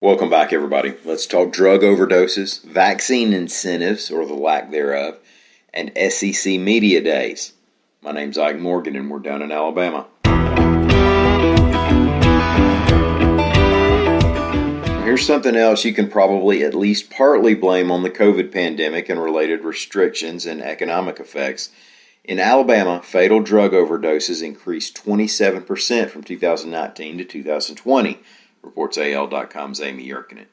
Welcome back, everybody. Let's talk drug overdoses, vaccine incentives, or the lack thereof, and SEC media days. My name's Ike Morgan, and we're down in Alabama. Here's something else you can probably at least partly blame on the COVID pandemic and related restrictions and economic effects. In Alabama, fatal drug overdoses increased 27% from 2019 to 2020. Reports AL.com's Amy Yerkinen.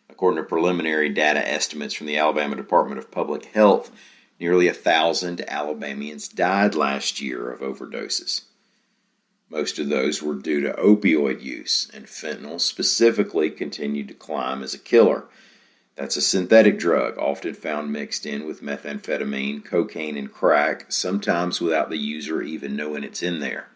According to preliminary data estimates from the Alabama Department of Public Health, nearly 1,000 Alabamians died last year of overdoses. Most of those were due to opioid use, and fentanyl specifically continued to climb as a killer. That's a synthetic drug, often found mixed in with methamphetamine, cocaine, and crack, sometimes without the user even knowing it's in there.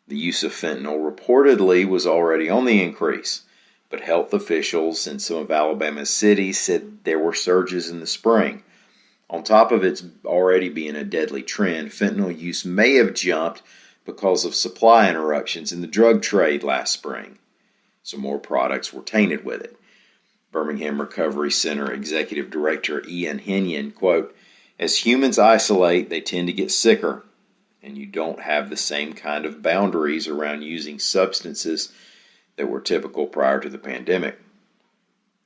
The use of fentanyl reportedly was already on the increase, but health officials in some of Alabama's cities said there were surges in the spring. On top of its already being a deadly trend, fentanyl use may have jumped because of supply interruptions in the drug trade last spring. Some more products were tainted with it. Birmingham Recovery Center Executive Director Ian Henyon, quote, "As humans isolate, they tend to get sicker, and you don't have the same kind of boundaries around using substances that were typical prior to the pandemic."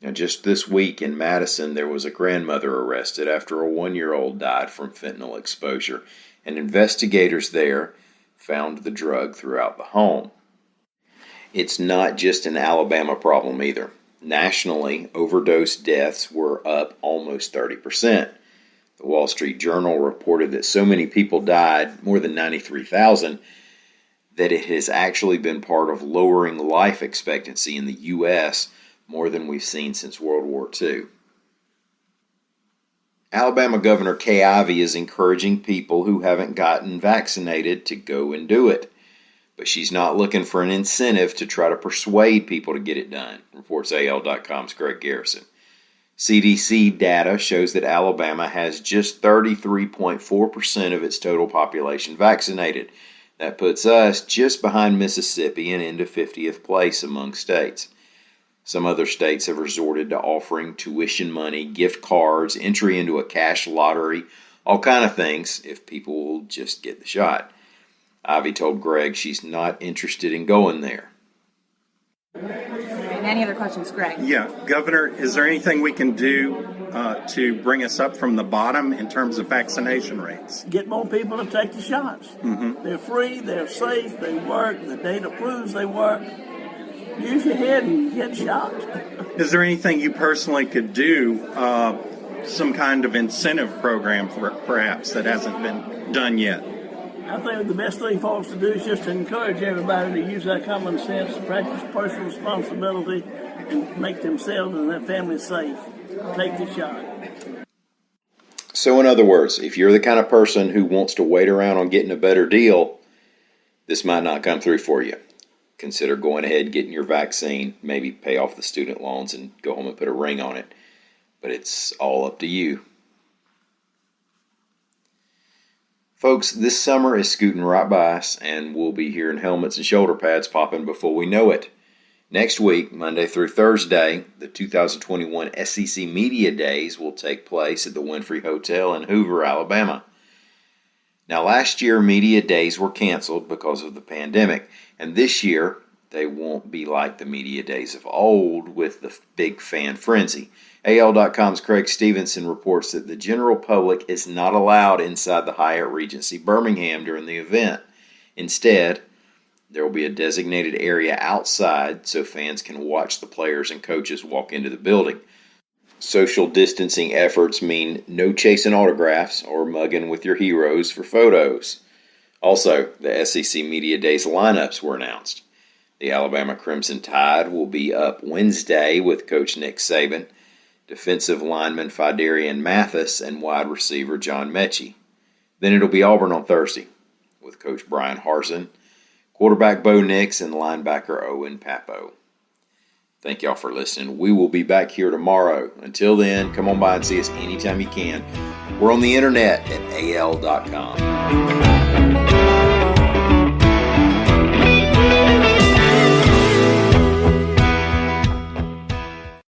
Now, just this week in Madison, there was a grandmother arrested after a 1-year-old died from fentanyl exposure, and investigators there found the drug throughout the home. It's not just an Alabama problem either. Nationally, overdose deaths were up almost 30%. The Wall Street Journal reported that so many people died, more than 93,000, that it has actually been part of lowering life expectancy in the U.S. more than we've seen since World War II. Alabama Governor Kay Ivey is encouraging people who haven't gotten vaccinated to go and do it. But she's not looking for an incentive to try to persuade people to get it done, reports AL.com's Greg Garrison. CDC data shows that Alabama has just 33.4% of its total population vaccinated. That puts us just behind Mississippi and into 50th place among states. Some other states have resorted to offering tuition money, gift cards, entry into a cash lottery, all kind of things if people will just get the shot. Ivy told Greg she's not interested in going there. Any other questions, Greg? Yeah, Governor, is there anything we can do to bring us up from the bottom in terms of vaccination rates? Get more people to take the shots. Mm-hmm. They're free, they're safe, they work, the data proves they work. Use your head and get shot. Is there anything you personally could do, some kind of incentive program perhaps that hasn't been done yet? I think the best thing for us to do is just to encourage everybody to use that common sense, practice personal responsibility, and make themselves and their families safe. Take the shot. So in other words, if you're the kind of person who wants to wait around on getting a better deal, this might not come through for you. Consider going ahead and getting your vaccine, maybe pay off the student loans and go home and put a ring on it. But it's all up to you. Folks, this summer is scooting right by us, and we'll be hearing helmets and shoulder pads popping before we know it. Next week, Monday through Thursday, the 2021 SEC Media Days will take place at the Winfrey Hotel in Hoover, Alabama. Now, last year, Media Days were canceled because of the pandemic, and this year, they won't be like the Media Days of old with the big fan frenzy. AL.com's Craig Stevenson reports that the general public is not allowed inside the Hyatt Regency Birmingham during the event. Instead, there will be a designated area outside so fans can watch the players and coaches walk into the building. Social distancing efforts mean no chasing autographs or mugging with your heroes for photos. Also, the SEC Media Days lineups were announced. The Alabama Crimson Tide will be up Wednesday with Coach Nick Saban, defensive lineman Fidarian Mathis, and wide receiver John Mechie. Then it'll be Auburn on Thursday with Coach Brian Harsin, quarterback Bo Nix, and linebacker Owen Papo. Thank y'all for listening. We will be back here tomorrow. Until then, come on by and see us anytime you can. We're on the internet at al.com.